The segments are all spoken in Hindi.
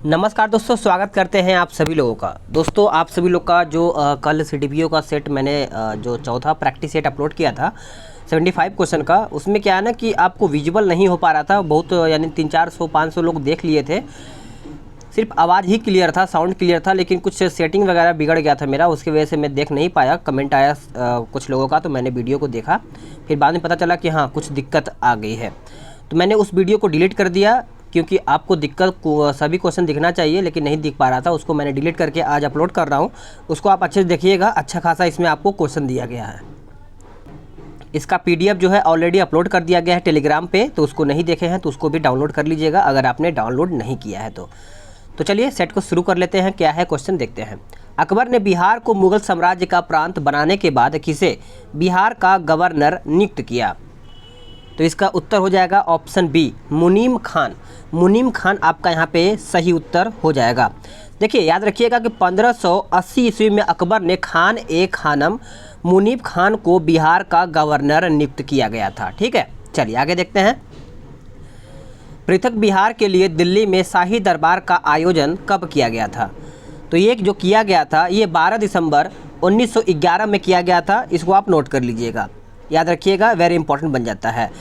नमस्कार दोस्तों, स्वागत करते हैं आप सभी लोगों का। दोस्तों आप सभी लोग का जो कल सीडीपीओ का सेट मैंने जो चौथा प्रैक्टिस सेट अपलोड किया था 75 क्वेश्चन का, उसमें क्या है ना कि आपको विजिबल नहीं हो पा रहा था। बहुत यानी 300-400-500 लोग देख लिए थे, सिर्फ आवाज़ ही क्लियर था, साउंड क्लियर था, लेकिन कुछ सेटिंग वगैरह बिगड़ गया था मेरा, उसकी वजह से मैं देख नहीं पाया। कमेंट आया कुछ लोगों का, तो मैंने वीडियो को देखा, फिर बाद में पता चला कि हाँ कुछ दिक्कत आ गई है, तो मैंने उस वीडियो को डिलीट कर दिया। क्योंकि आपको दिक्कत को सभी क्वेश्चन दिखना चाहिए, लेकिन नहीं दिख पा रहा था, उसको मैंने डिलीट करके आज अपलोड कर रहा हूँ। उसको आप अच्छे से देखिएगा, अच्छा खासा इसमें आपको क्वेश्चन दिया गया है। इसका पीडीएफ जो है ऑलरेडी अपलोड कर दिया गया है टेलीग्राम पे, तो उसको नहीं देखे हैं तो उसको भी डाउनलोड कर लीजिएगा अगर आपने डाउनलोड नहीं किया है तो चलिए सेट को शुरू कर लेते हैं। क्या है क्वेश्चन देखते हैं। अकबर ने बिहार को मुगल साम्राज्य का प्रांत बनाने के बाद किसे बिहार का गवर्नर नियुक्त किया? तो इसका उत्तर हो जाएगा ऑप्शन बी, मुनीम खान। मुनीम खान आपका यहाँ पे सही उत्तर हो जाएगा। देखिए याद रखिएगा कि 1580 ईस्वी में अकबर ने खान ए खानम मुनीम खान को बिहार का गवर्नर नियुक्त किया गया था। ठीक है, चलिए आगे देखते हैं। पृथक बिहार के लिए दिल्ली में शाही दरबार का आयोजन कब किया गया था? तो ये जो किया गया था ये 12 दिसंबर 1911 में किया गया था। इसको आप नोट कर लीजिएगा, याद रखिएगा, वेरी इंपॉर्टेंट बन जाता है।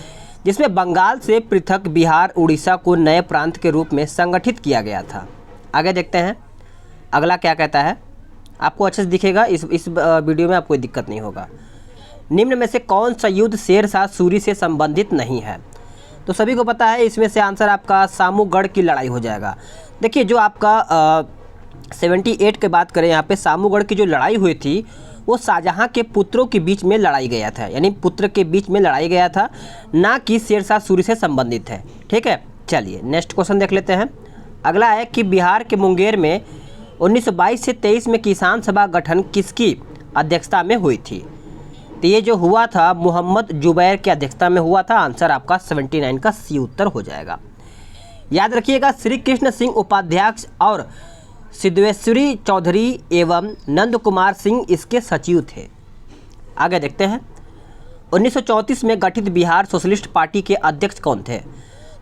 जिसमें बंगाल से पृथक बिहार उड़ीसा को नए प्रांत के रूप में संगठित किया गया था। आगे देखते हैं अगला क्या कहता है, आपको अच्छे से दिखेगा, इस वीडियो में आपको कोई दिक्कत नहीं होगा। निम्न में से कौन सा युद्ध शेरशाह सूरी से संबंधित नहीं है? तो सभी को पता है, इसमें से आंसर आपका सामूगढ़ की लड़ाई हो जाएगा। देखिए जो आपका 78 की बात करें, यहाँ पे सामूगढ़ की जो लड़ाई हुई थी वो शाहजहाँ के पुत्रों के बीच में लड़ाई गया था, यानी पुत्र के बीच में लड़ाई गया था, ना कि शेरशाह सूरी से संबंधित है। ठीक है, चलिए नेक्स्ट क्वेश्चन देख लेते हैं। अगला है कि बिहार के मुंगेर में 1922 से 23 में किसान सभा गठन किसकी अध्यक्षता में हुई थी? तो ये जो हुआ था मोहम्मद जुबैर की अध्यक्षता में हुआ था। आंसर आपका 79 का सी उत्तर हो जाएगा। याद रखिएगा श्री कृष्ण सिंह उपाध्याय और सिद्धेश्वरी चौधरी एवं नंद कुमार सिंह इसके सचिव थे। आगे देखते हैं। 1934 में गठित बिहार सोशलिस्ट पार्टी के अध्यक्ष कौन थे?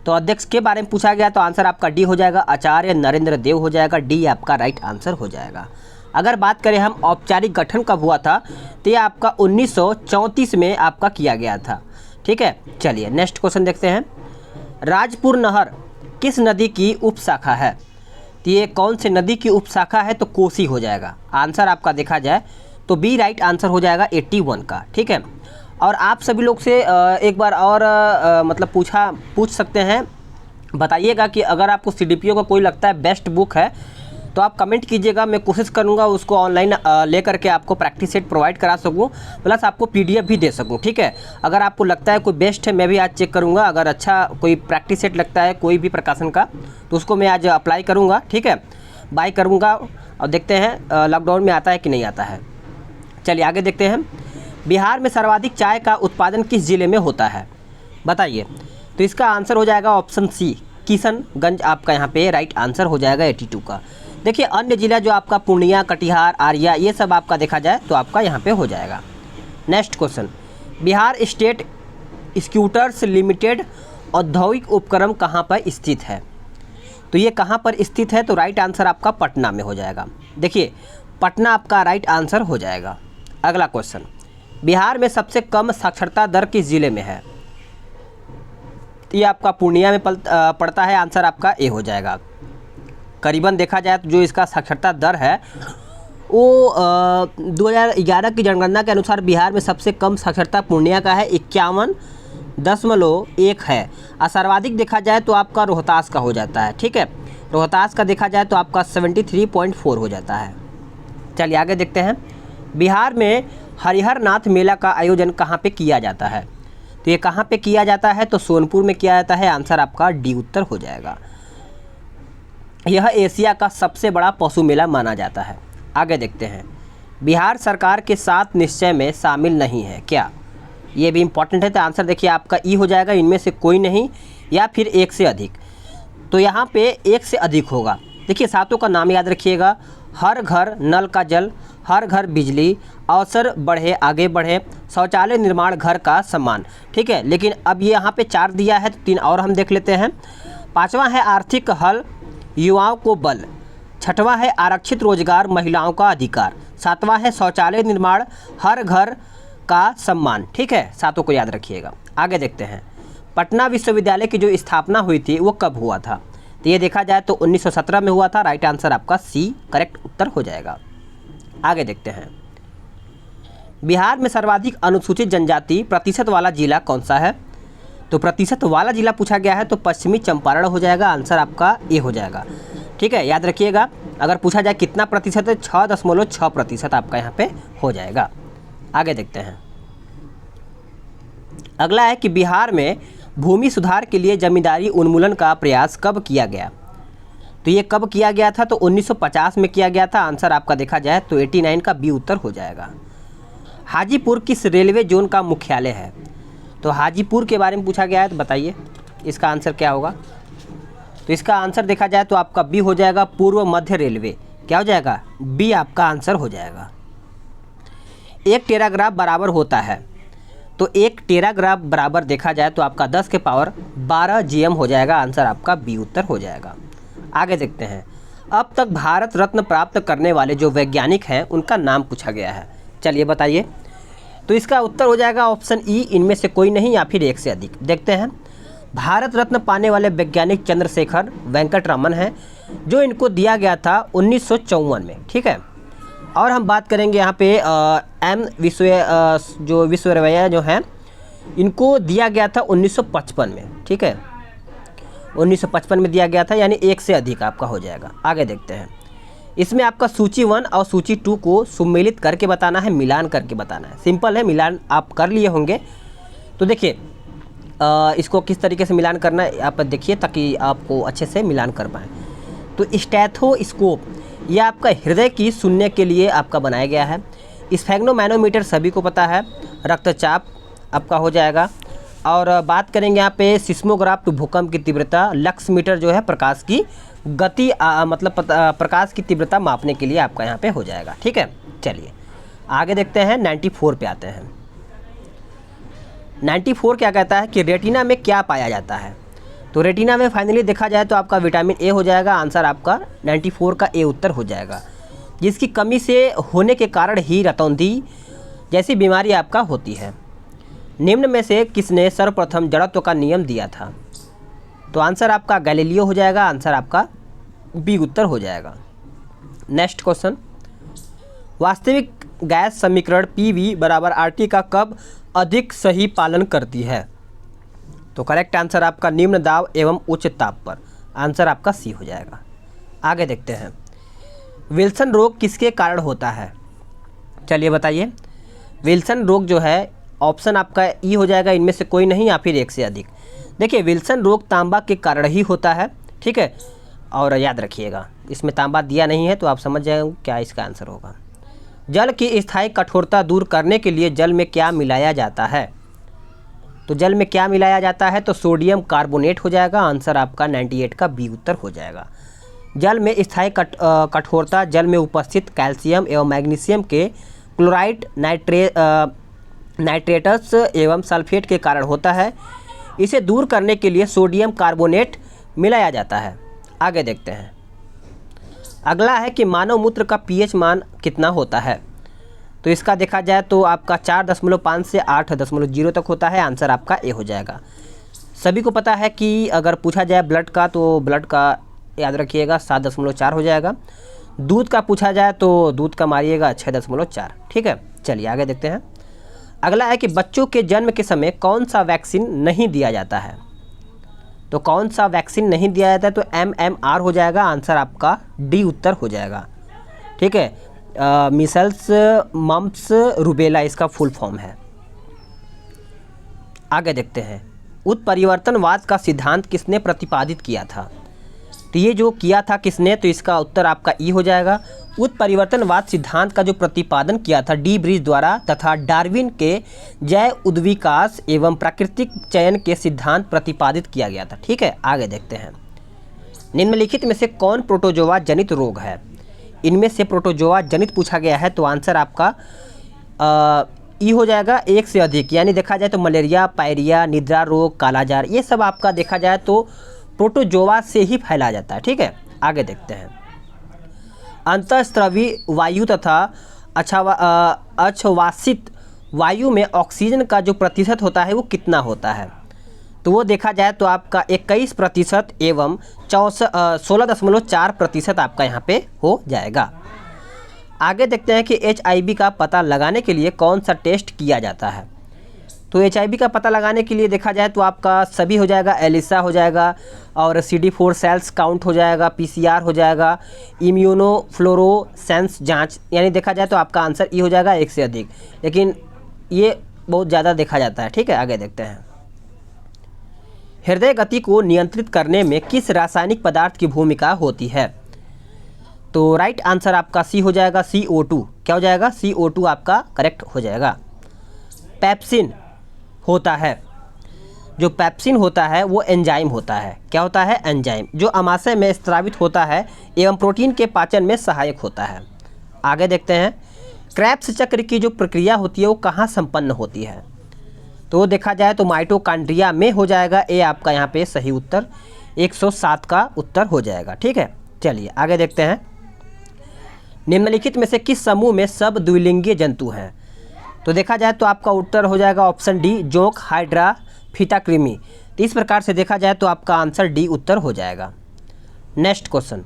तो अध्यक्ष के बारे में पूछा गया तो आंसर आपका डी हो जाएगा, आचार्य नरेंद्र देव हो जाएगा। डी आपका राइट आंसर हो जाएगा। अगर बात करें हम औपचारिक गठन कब हुआ था, तो ये आपका 1934 में आपका किया गया था। ठीक है, चलिए नेक्स्ट क्वेश्चन देखते हैं। राजपुर नहर किस नदी की उपशाखा है? तो ये कौन सी नदी की उपशाखा है? तो कोसी हो जाएगा। आंसर आपका देखा जाए तो बी राइट आंसर हो जाएगा 81 का। ठीक है, और आप सभी लोग से एक बार और मतलब पूछ सकते हैं, बताइएगा कि अगर आपको सीडीपीओ का कोई लगता है बेस्ट बुक है तो आप कमेंट कीजिएगा, मैं कोशिश करूंगा उसको ऑनलाइन लेकर के आपको प्रैक्टिस सेट प्रोवाइड करा सकूं, प्लस आपको पीडीएफ भी दे सकूं। ठीक है, अगर आपको लगता है कोई बेस्ट है, मैं भी आज चेक करूंगा। अगर अच्छा कोई प्रैक्टिस सेट लगता है कोई भी प्रकाशन का, तो उसको मैं आज अप्लाई करूंगा। ठीक है, बाय करूंगा और देखते हैं लॉकडाउन में आता है कि नहीं आता है। चलिए आगे देखते हैं। बिहार में सर्वाधिक चाय का उत्पादन किस जिले में होता है? बताइए। तो इसका आंसर हो जाएगा ऑप्शन सी, किशनगंज आपका यहाँ पे राइट आंसर हो जाएगा 82 का। देखिए अन्य जिला जो आपका पूर्णिया, कटिहार, आरिया, ये सब आपका देखा जाए तो आपका यहाँ पे हो जाएगा। Next question. Bihar state scooters limited औद्योगिक उपक्रम कहाँ पर स्थित है? तो ये कहाँ पर स्थित है? तो राइट आंसर आपका पटना में हो जाएगा। देखिए पटना आपका राइट आंसर हो जाएगा। अगला क्वेश्चन। बिहार में सबसे कम साक्षरता दर किस जिले में है? तो ये आपका पूर्णिया में पड़ता है। आंसर आपका ए हो जाएगा। करीबन देखा जाए तो जो इसका साक्षरता दर है वो 2011 की जनगणना के अनुसार बिहार में सबसे कम साक्षरता पूर्णिया का है, 51.1 है। और सर्वाधिक देखा जाए तो आपका रोहतास का हो जाता है। ठीक है, रोहतास का देखा जाए तो आपका 73.4 हो जाता है। चलिए आगे देखते हैं। बिहार में हरिहर नाथ मेला का आयोजन कहाँ पे किया जाता है? तो ये कहाँ पे किया जाता है? तो सोनपुर में किया जाता है। आंसर आपका डी उत्तर हो जाएगा। यह एशिया का सबसे बड़ा पशु मेला माना जाता है। आगे देखते हैं। बिहार सरकार के 7 निश्चय में शामिल नहीं है क्या? ये भी इम्पॉर्टेंट है। तो आंसर देखिए आपका ई हो जाएगा, इनमें से कोई नहीं, या फिर एक से अधिक। तो यहाँ पे एक से अधिक होगा। देखिए सातों का नाम याद रखिएगा। हर घर नल का जल, हर घर बिजली, अवसर बढ़े आगे बढ़े, शौचालय निर्माण घर का सम्मान। ठीक है, लेकिन अब ये यहाँ पे 4 दिया है तो 3 और हम देख लेते हैं। 5वां है आर्थिक हल युवाओं को बल। छठवां है आरक्षित रोजगार महिलाओं का अधिकार। सातवां है शौचालय निर्माण हर घर का सम्मान। ठीक है, सातों को याद रखिएगा। आगे देखते हैं, पटना विश्वविद्यालय की जो स्थापना हुई थी वो कब हुआ था? तो ये देखा जाए तो 1917 में हुआ था। राइट आंसर आपका सी करेक्ट उत्तर हो जाएगा। आगे देखते हैं, बिहार में सर्वाधिक अनुसूचित जनजाति प्रतिशत वाला जिला कौन सा है? तो प्रतिशत वाला जिला पूछा गया है तो पश्चिमी चंपारण हो जाएगा। आंसर आपका ए हो जाएगा। ठीक है, याद रखिएगा। अगर पूछा जाए कितना प्रतिशत है, 6.6% आपका यहाँ पे हो जाएगा। आगे देखते हैं, अगला है कि बिहार में भूमि सुधार के लिए जमींदारी उन्मूलन का प्रयास कब किया गया? तो ये कब किया गया था? तो 1950 में किया गया था। आंसर आपका देखा जाए तो 89 का बी उत्तर हो जाएगा। हाजीपुर किस रेलवे जोन का मुख्यालय है? तो हाजीपुर के बारे में पूछा गया है तो बताइए इसका आंसर क्या होगा? तो इसका आंसर देखा जाए तो आपका बी हो जाएगा, पूर्व मध्य रेलवे। क्या हो जाएगा? बी आपका आंसर हो जाएगा। एक टेराग्राफ बराबर होता है, तो एक टेराग्राफ बराबर देखा जाए तो आपका 10 के पावर 12 GM हो जाएगा। आंसर आपका बी उत्तर हो जाएगा। आगे देखते हैं, अब तक भारत रत्न प्राप्त करने वाले जो वैज्ञानिक हैं उनका नाम पूछा गया है। चलिए बताइए। तो इसका उत्तर हो जाएगा ऑप्शन ई, इनमें से कोई नहीं या फिर एक से अधिक। देखते हैं, भारत रत्न पाने वाले वैज्ञानिक चंद्रशेखर वेंकट रमन हैं, जो इनको दिया गया था 1954 में। ठीक है, और हम बात करेंगे यहाँ पे एम विश्वेश्वरैया जो हैं इनको दिया गया था 1955 में। ठीक है, 1955 में दिया गया था, यानी एक से अधिक आपका हो जाएगा। आगे देखते हैं, इसमें आपका सूची 1 और सूची 2 को सुमेलित करके बताना है, मिलान करके बताना है। सिंपल है, मिलान आप कर लिए होंगे। तो देखिए इसको किस तरीके से मिलान करना है आप देखिए, ताकि आपको अच्छे से मिलान कर पाएँ। तो स्टेथोस्कोप ये आपका हृदय की सुनने के लिए आपका बनाया गया है। स्फेग्नोमैनोमीटर सभी को पता है, रक्तचाप आपका हो जाएगा। और बात करेंगे यहाँ पे सिस्मोग्राफ तो भूकंप की तीव्रता, लक्स मीटर जो है प्रकाश की गति मतलब प्रकाश की तीव्रता मापने के लिए आपका यहाँ पे हो जाएगा। ठीक है, चलिए आगे देखते हैं, 94 पे आते हैं। 94 क्या कहता है कि रेटिना में क्या पाया जाता है? तो रेटिना में फाइनली देखा जाए तो आपका विटामिन ए हो जाएगा। आंसर आपका 94 का ए उत्तर हो जाएगा, जिसकी कमी से होने के कारण ही रतौंधी जैसी बीमारी आपका होती है। निम्न में से किसने सर्वप्रथम जड़त्व का नियम दिया था? तो आंसर आपका गैलीलियो हो जाएगा। आंसर आपका बी उत्तर हो जाएगा। नेक्स्ट क्वेश्चन, वास्तविक गैस समीकरण PV बराबर RT का कब अधिक सही पालन करती है? तो करेक्ट आंसर आपका निम्न दाब एवं उच्च ताप पर। आंसर आपका सी हो जाएगा। आगे देखते हैं, विल्सन रोग किसके कारण होता है? चलिए बताइए। विल्सन रोग जो है ऑप्शन आपका ई हो जाएगा, इनमें से कोई नहीं या फिर एक से अधिक। देखिए विल्सन रोग तांबा के कारण ही होता है। ठीक है, और याद रखिएगा इसमें तांबा दिया नहीं है तो आप समझ जाएंगे क्या इसका आंसर होगा। जल की स्थायी कठोरता दूर करने के लिए जल में क्या मिलाया जाता है? तो जल में क्या मिलाया जाता है? तो सोडियम कार्बोनेट हो जाएगा। आंसर आपका 98 का बी उत्तर हो जाएगा। जल में स्थायी कठोरता जल में उपस्थित कैल्शियम एवं मैग्नीशियम के क्लोराइड नाइट्रेटस एवं सल्फेट के कारण होता है। इसे दूर करने के लिए सोडियम कार्बोनेट मिलाया जाता है। आगे देखते हैं, अगला है कि मानव मूत्र का pH मान कितना होता है? तो इसका देखा जाए तो आपका 4.5 से 8.0 तक होता है। आंसर आपका ए हो जाएगा। सभी को पता है कि अगर पूछा जाए ब्लड का तो ब्लड का याद रखिएगा 7.4 हो जाएगा। दूध का पूछा जाए तो दूध का मारिएगा 6.4। ठीक है, चलिए आगे देखते हैं। अगला है कि बच्चों के जन्म के समय कौन सा वैक्सीन नहीं दिया जाता है? तो कौन सा वैक्सीन नहीं दिया जाता है? तो MMR हो जाएगा। आंसर आपका डी उत्तर हो जाएगा। ठीक है, मिसल्स मम्प्स रूबेला इसका फुल फॉर्म है। आगे देखते हैं, उत्परिवर्तनवाद का सिद्धांत किसने प्रतिपादित किया था? तो ये जो किया था किसने, तो इसका उत्तर आपका ई हो जाएगा। उत्परिवर्तनवाद सिद्धांत का जो प्रतिपादन किया था डी ब्रीज द्वारा तथा डार्विन के जैव उद्विकास एवं प्राकृतिक चयन के सिद्धांत प्रतिपादित किया गया था। ठीक है, आगे देखते हैं, निम्नलिखित में से कौन प्रोटोजोआ जनित रोग है? इनमें से प्रोटोजोआ जनित पूछा गया है तो आंसर आपका ई हो जाएगा, एक से अधिक। यानी देखा जाए तो मलेरिया, पायरिया, निद्रा रोग, कालाजार, ये सब आपका देखा जाए तो प्रोटोजोआ से ही फैला जाता है। ठीक है, आगे देखते हैं। अंतःस्रावी वायु तथा अछवासित वायु में ऑक्सीजन का जो प्रतिशत होता है वो कितना होता है? तो वो देखा जाए तो आपका 21% एवं 16.4% आपका यहाँ पे हो जाएगा। आगे देखते हैं कि HIV का पता लगाने के लिए कौन सा टेस्ट किया जाता है। तो HIV का पता लगाने के लिए देखा जाए तो आपका सभी हो जाएगा, एलिसा हो जाएगा और CD4 सेल्स काउंट हो जाएगा, PCR हो जाएगा, इम्यूनोफ्लोरोसेंस जांच, यानी देखा जाए तो आपका आंसर ई हो जाएगा 1 से अधिक, लेकिन ये बहुत ज़्यादा देखा जाता है। ठीक है, आगे देखते हैं। हृदय गति को नियंत्रित करने में किस रासायनिक पदार्थ की भूमिका होती है? तो राइट आंसर आपका सी हो जाएगा, CO2। क्या हो जाएगा? CO2 आपका करेक्ट हो जाएगा। पेप्सिन होता है, जो पेप्सिन होता है वो एंजाइम होता है। क्या होता है? एंजाइम, जो अमाशय में स्रावित होता है एवं प्रोटीन के पाचन में सहायक होता है। आगे देखते हैं। क्रेब्स चक्र की जो प्रक्रिया होती है वो कहाँ संपन्न होती है? तो देखा जाए तो माइटोकॉन्ड्रिया में हो जाएगा। ये आपका यहाँ पे सही उत्तर 107 का उत्तर हो जाएगा। ठीक है, चलिए आगे देखते हैं। निम्नलिखित में से किस समूह में सब द्विलिंगीय जंतु हैं? तो देखा जाए तो आपका उत्तर हो जाएगा ऑप्शन डी, जोंक, हाइड्रा, फीता कृमि। तो इस प्रकार से देखा जाए तो आपका आंसर डी उत्तर हो जाएगा। Next question.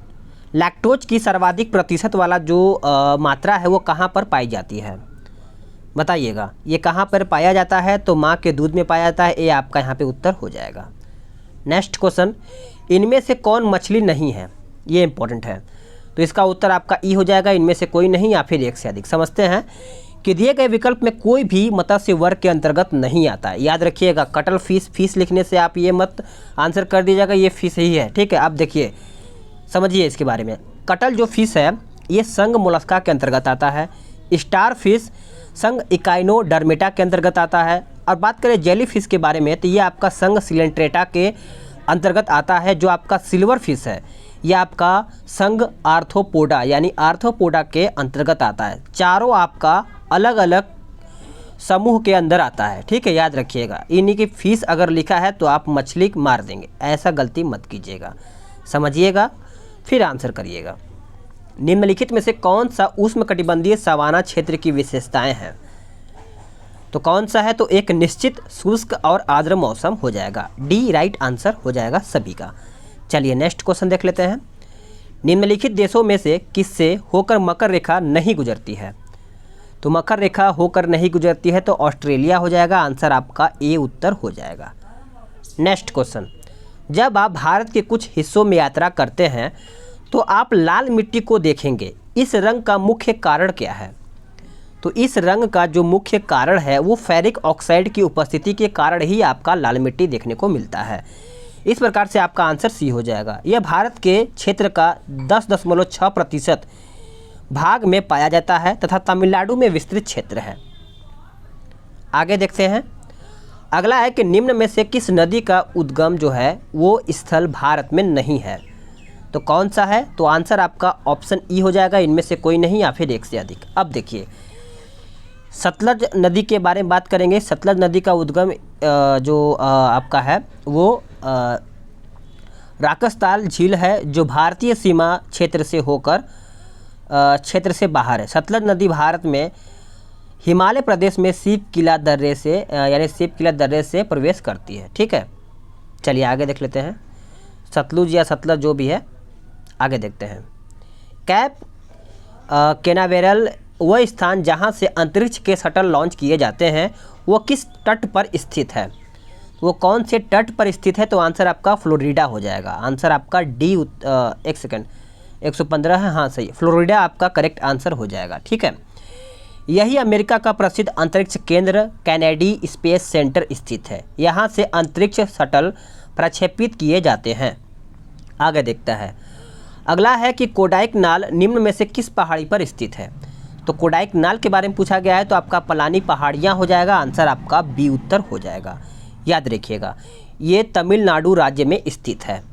लैक्टोज की सर्वाधिक प्रतिशत वाला जो मात्रा है वो कहाँ पर पाई जाती है? बताइएगा, ये कहाँ पर पाया जाता है? तो माँ के दूध में पाया जाता है। ये आपका यहाँ पे उत्तर हो जाएगा। Next question. इनमें से कौन मछली नहीं है? ये इंपॉर्टेंट है। तो इसका उत्तर आपका ई हो जाएगा, इनमें से कोई नहीं या फिर 1 से अधिक। समझते हैं कि दिए गए विकल्प में कोई भी मत्स्य वर्ग के अंतर्गत नहीं आता है। याद रखिएगा, कटल फिश लिखने से आप ये मत आंसर कर दीजिएगा ये फिश ही है। ठीक है, अब देखिए, समझिए इसके बारे में। कटल जो फिश है ये संघ मोलस्का के अंतर्गत आता है। स्टार फिश संघ इकाइनोडर्मेटा के अंतर्गत आता है। और बात करें जेली फिश के बारे में तो ये आपका संघ सिलेंट्रेटा के अंतर्गत आता है। जो आपका सिल्वर फिश है ये आपका संघ आर्थ्रोपोडा यानी आर्थ्रोपोडा के अंतर्गत आता है। चारों आपका अलग अलग समूह के अंदर आता है। ठीक है, याद रखिएगा। इन्हीं की फीस अगर लिखा है तो आप मछली मार देंगे, ऐसा गलती मत कीजिएगा। समझिएगा, फिर आंसर करिएगा। निम्नलिखित में से कौन सा उष्णकटिबंधीय सवाना क्षेत्र की विशेषताएं हैं? तो कौन सा है? तो एक निश्चित शुष्क और आर्द्र मौसम हो जाएगा। डी राइट आंसर हो जाएगा सभी का। चलिए नेक्स्ट क्वेश्चन देख लेते हैं। निम्नलिखित देशों में से किससे होकर मकर रेखा नहीं गुजरती है? तो मकर रेखा होकर नहीं गुजरती है तो ऑस्ट्रेलिया हो जाएगा। आंसर आपका ए उत्तर हो जाएगा। Next question. जब आप भारत के कुछ हिस्सों में यात्रा करते हैं तो आप लाल मिट्टी को देखेंगे। इस रंग का मुख्य कारण क्या है? तो इस रंग का जो मुख्य कारण है वो फेरिक ऑक्साइड की उपस्थिति के कारण ही आपका लाल मिट्टी देखने को मिलता है। इस प्रकार से आपका आंसर सी हो जाएगा। यह भारत के क्षेत्र का 10.6% भाग में पाया जाता है तथा तमिलनाडु में विस्तृत क्षेत्र है। आगे देखते हैं। अगला है कि निम्न में से किस नदी का उद्गम जो है वो स्थल भारत में नहीं है? तो कौन सा है? तो आंसर आपका ऑप्शन ई हो जाएगा, इनमें से कोई नहीं या फिर 1 से अधिक। अब देखिए, सतलज नदी के बारे में बात करेंगे। सतलज नदी का उद्गम जो आपका है वो राकसताल झील है, जो भारतीय सीमा क्षेत्र से होकर क्षेत्र से बाहर है। सतलज नदी भारत में हिमालय प्रदेश में सिपकिला दर्रे से यानी सिपकिला दर्रे से प्रवेश करती है। ठीक है, चलिए आगे देख लेते हैं। सतलुज या सतलज जो भी है, आगे देखते हैं। कैप कैनावेरल वह स्थान जहां से अंतरिक्ष के शटल लॉन्च किए जाते हैं वो किस तट पर स्थित है? वो कौन से तट पर स्थित है? तो आंसर आपका फ्लोरिडा हो जाएगा। आंसर आपका डी 1 सेकेंड 115 है। हाँ सही, फ्लोरिडा आपका करेक्ट आंसर हो जाएगा। ठीक है, यही अमेरिका का प्रसिद्ध अंतरिक्ष केंद्र कैनेडी स्पेस सेंटर स्थित है। यहाँ से अंतरिक्ष शटल प्रक्षेपित किए जाते हैं। आगे देखता है। अगला है कि कोडाइक नाल निम्न में से किस पहाड़ी पर स्थित है? तो कोडाइक नाल के बारे में पूछा गया है तो आपका पलानी पहाड़ियाँ हो जाएगा। आंसर आपका बी उत्तर हो जाएगा। याद रखिएगा, ये तमिलनाडु राज्य में स्थित है।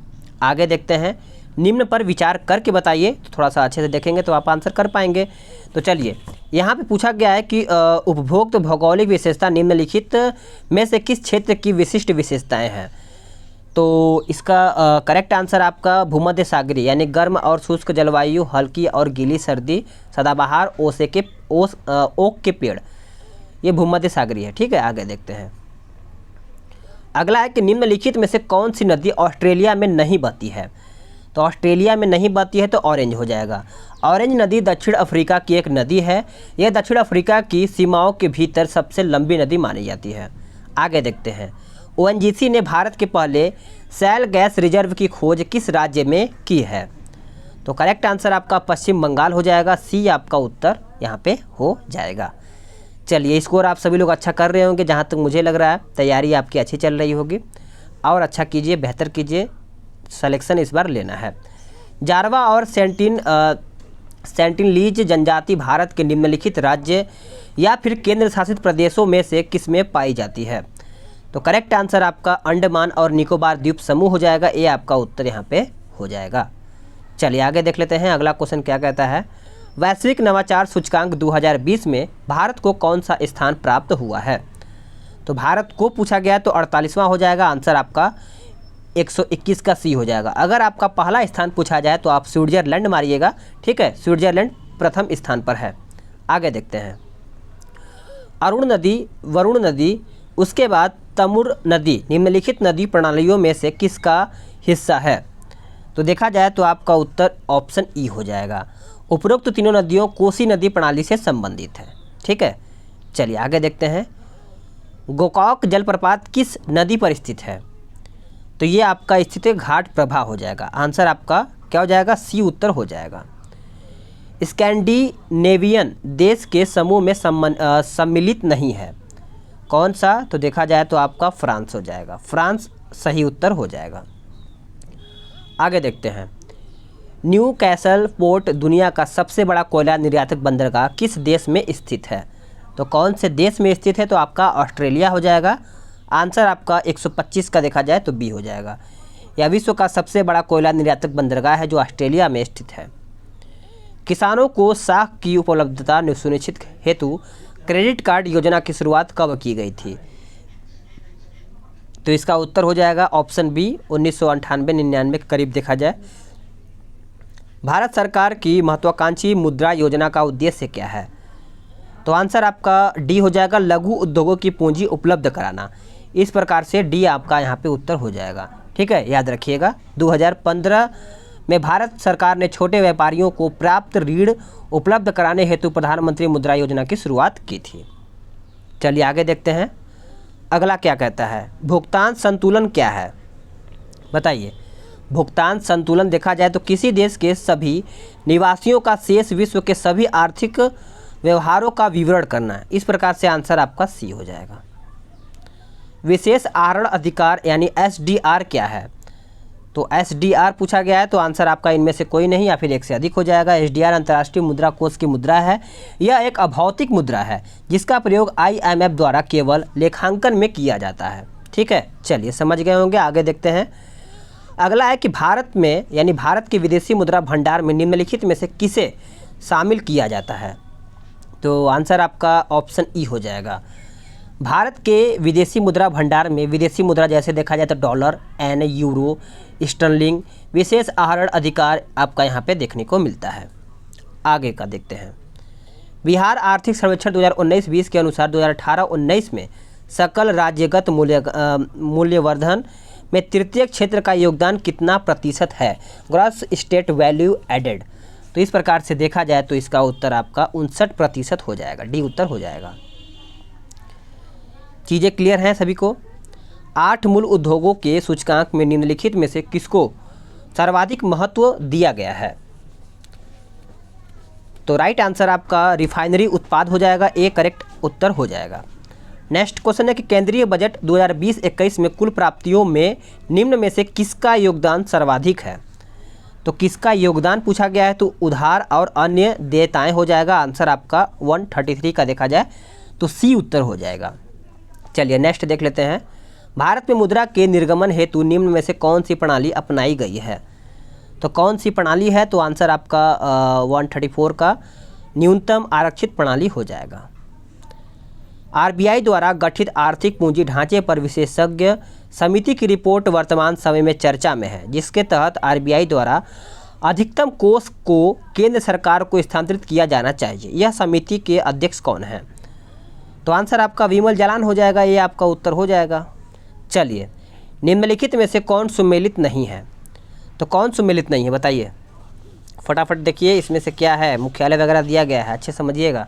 आगे देखते हैं। निम्न पर विचार करके बताइए, तो थोड़ा सा अच्छे से देखेंगे तो आप आंसर कर पाएंगे। तो चलिए, यहाँ पे पूछा गया है कि उपभोक्त भौगोलिक विशेषता निम्नलिखित में से किस क्षेत्र की विशिष्ट विशेषताएं हैं? तो इसका करेक्ट आंसर आपका भूमध्य सागरीय यानी गर्म और शुष्क जलवायु, हल्की और गीली सर्दी, सदाबहार, ओक के पेड़, ये भूमध्य सागरीय है। ठीक है, आगे देखते हैं। अगला है कि निम्नलिखित में से कौन सी नदी ऑस्ट्रेलिया में नहीं बहती है। तो ऑस्ट्रेलिया में नहीं बहती है तो ऑरेंज हो जाएगा। ऑरेंज नदी दक्षिण अफ्रीका की एक नदी है। यह दक्षिण अफ्रीका की सीमाओं के भीतर सबसे लंबी नदी मानी जाती है। आगे देखते हैं। ओएनजीसी ने भारत के पहले शैल गैस रिजर्व की खोज किस राज्य में की है। तो करेक्ट आंसर आपका पश्चिम बंगाल हो जाएगा। सी आपका उत्तर यहाँ पे हो जाएगा। चलिए, स्कोर आप सभी लोग अच्छा कर रहे होंगे, जहाँ तक मुझे लग रहा है तैयारी आपकी अच्छी चल रही होगी। और अच्छा कीजिए, बेहतर कीजिए, सिलेक्शन इस बार लेना है। जारवा और सेंटिनलीज जनजाति भारत के निम्नलिखित राज्य या फिर केंद्र शासित प्रदेशों में से किस में पाई जाती है। तो करेक्ट आंसर आपका अंडमान और निकोबार द्वीप समूह हो जाएगा। ये आपका उत्तर यहाँ पे हो जाएगा। चलिए आगे देख लेते हैं। अगला क्वेश्चन क्या कहता है। वैश्विक नवाचार सूचकांक 2020 में भारत को कौन सा स्थान प्राप्त हुआ है। तो भारत को पूछा गया तो 48वां हो जाएगा। आंसर आपका 121 का सी हो जाएगा। अगर आपका पहला स्थान पूछा जाए तो आप स्विट्जरलैंड मारिएगा। ठीक है, स्विट्जरलैंड प्रथम स्थान पर है। आगे देखते हैं। अरुण नदी, वरुण नदी, उसके बाद तमुर नदी निम्नलिखित नदी प्रणालियों में से किसका हिस्सा है। तो देखा जाए तो आपका उत्तर ऑप्शन ई हो जाएगा। उपरोक्त तीनों नदियों कोसी नदी प्रणाली से संबंधित है। ठीक है, चलिए आगे देखते हैं। गोकाक जलप्रपात किस नदी पर स्थित है। तो ये आपका स्थित घाट प्रभा हो जाएगा। आंसर आपका क्या हो जाएगा, सी उत्तर हो जाएगा। स्कैंडिनेवियन देश के समूह में सम्मिलित नहीं है, कौन सा। तो देखा जाए तो आपका फ्रांस हो जाएगा। फ्रांस सही उत्तर हो जाएगा। आगे देखते हैं। न्यू कैसल पोर्ट दुनिया का सबसे बड़ा कोयला निर्यातक बंदरगाह किस देश में स्थित है। तो कौन से देश में स्थित है। तो आपका ऑस्ट्रेलिया हो जाएगा। आंसर आपका 125 का देखा जाए तो बी हो जाएगा। यह विश्व का सबसे बड़ा कोयला निर्यातक बंदरगाह है जो ऑस्ट्रेलिया में स्थित है। किसानों को साख की उपलब्धता सुनिश्चित हेतु क्रेडिट कार्ड योजना की शुरुआत कब की गई थी। तो इसका उत्तर हो जाएगा ऑप्शन बी 1998-99 के करीब देखा जाए। भारत सरकार की महत्वाकांक्षी मुद्रा योजना का उद्देश्य क्या है। तो आंसर आपका डी हो जाएगा। लघु उद्योगों की पूंजी उपलब्ध कराना। इस प्रकार से डी आपका यहाँ पे उत्तर हो जाएगा। ठीक है, याद रखिएगा। 2015 में भारत सरकार ने छोटे व्यापारियों को प्राप्त ऋण उपलब्ध कराने हेतु प्रधानमंत्री मुद्रा योजना की शुरुआत की थी। चलिए आगे देखते हैं। अगला क्या कहता है। भुगतान संतुलन क्या है, बताइए। भुगतान संतुलन देखा जाए तो किसी देश के सभी निवासियों का शेष विश्व के सभी आर्थिक व्यवहारों का विवरण करना है। इस प्रकार से आंसर आपका सी हो जाएगा। विशेष आहरण अधिकार यानी एसडीआर क्या है। तो एसडीआर पूछा गया है तो आंसर आपका इनमें से कोई नहीं या फिर एक से अधिक हो जाएगा। एसडीआर अंतर्राष्ट्रीय मुद्रा कोष की मुद्रा है। यह एक अभौतिक मुद्रा है जिसका प्रयोग आईएमएफ द्वारा केवल लेखांकन में किया जाता है। ठीक है, चलिए समझ गए होंगे। आगे देखते हैं। अगला है कि भारत में यानी भारत के विदेशी मुद्रा भंडार में निम्नलिखित में से किसे शामिल किया जाता है। तो आंसर आपका ऑप्शन ई हो जाएगा। भारत के विदेशी मुद्रा भंडार में विदेशी मुद्रा जैसे देखा जाए तो डॉलर, एन, यूरो, स्टर्लिंग, विशेष आहरण अधिकार आपका यहाँ पे देखने को मिलता है। आगे का देखते हैं। बिहार आर्थिक सर्वेक्षण 2019-20 के अनुसार 2018-19 में सकल राज्यगत मूल्यवर्धन में तृतीय क्षेत्र का योगदान कितना प्रतिशत है, ग्रॉस स्टेट वैल्यू एडेड। तो इस प्रकार से देखा जाए तो इसका उत्तर आपका 59% हो जाएगा। डी उत्तर हो जाएगा। चीज़ें क्लियर हैं सभी को। 8 मूल उद्योगों के सूचकांक में निम्नलिखित में से किसको सर्वाधिक महत्व दिया गया है। तो राइट आंसर आपका रिफाइनरी उत्पाद हो जाएगा। ए करेक्ट उत्तर हो जाएगा। नेक्स्ट क्वेश्चन है कि केंद्रीय बजट 2020-21 में कुल प्राप्तियों में निम्न में से किसका योगदान सर्वाधिक है। तो किसका योगदान पूछा गया है तो उधार और अन्य देयताएं हो जाएगा। आंसर आपका 133 का देखा जाए तो सी उत्तर हो जाएगा। चलिए नेक्स्ट देख लेते हैं। भारत में मुद्रा के निर्गमन हेतु निम्न में से कौन सी प्रणाली अपनाई गई है। तो कौन सी प्रणाली है तो आंसर आपका 134 का न्यूनतम आरक्षित प्रणाली हो जाएगा। आरबीआई द्वारा गठित आर्थिक पूंजी ढांचे पर विशेषज्ञ समिति की रिपोर्ट वर्तमान समय में चर्चा में है, जिसके तहत आरबीआई द्वारा अधिकतम कोष को केंद्र सरकार को स्थानांतरित किया जाना चाहिए। यह समिति के अध्यक्ष कौन हैं? तो आंसर आपका विमल जालान हो जाएगा, ये आपका उत्तर हो जाएगा। चलिए, निम्नलिखित में से कौन सुमेलित नहीं है? तो कौन सुमेलित नहीं है बताइए, फटाफट देखिए इसमें से क्या है। मुख्यालय वगैरह दिया गया है, अच्छे समझिएगा।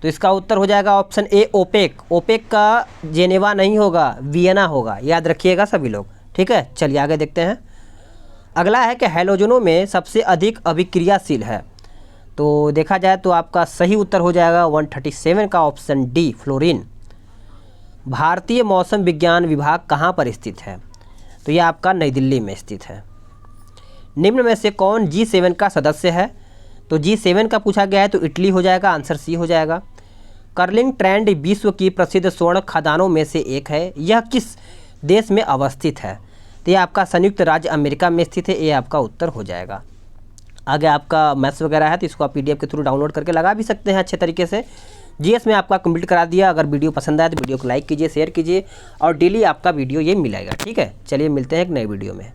तो इसका उत्तर हो जाएगा ऑप्शन ए, ओपेक। ओपेक का जेनेवा नहीं होगा, वियना होगा, याद रखिएगा सभी लोग, ठीक है। चलिए आगे देखते हैं। अगला है कि हैलोजनों में सबसे अधिक अभिक्रियाशील है। तो देखा जाए तो आपका सही उत्तर हो जाएगा 137 का ऑप्शन डी, फ्लोरीन। भारतीय मौसम विज्ञान विभाग कहाँ पर स्थित है? तो यह आपका नई दिल्ली में स्थित है। निम्न में से कौन G7 का सदस्य है? तो G7 का पूछा गया है तो इटली हो जाएगा, आंसर सी हो जाएगा। कर्लिंग ट्रेंड विश्व की प्रसिद्ध स्वर्ण खदानों में से एक है, यह किस देश में अवस्थित है? तो यह आपका संयुक्त राज्य अमेरिका में स्थित है, ये आपका उत्तर हो जाएगा। आगे आपका मैथ्स वगैरह है तो इसको आप PDF के थ्रू डाउनलोड करके लगा भी सकते हैं अच्छे तरीके से। GS में आपका कंप्लीट करा दिया। अगर वीडियो पसंद आए तो वीडियो को लाइक कीजिए, शेयर कीजिए और डेली आपका वीडियो ये मिलेगा, ठीक है। चलिए मिलते हैं एक नए वीडियो में।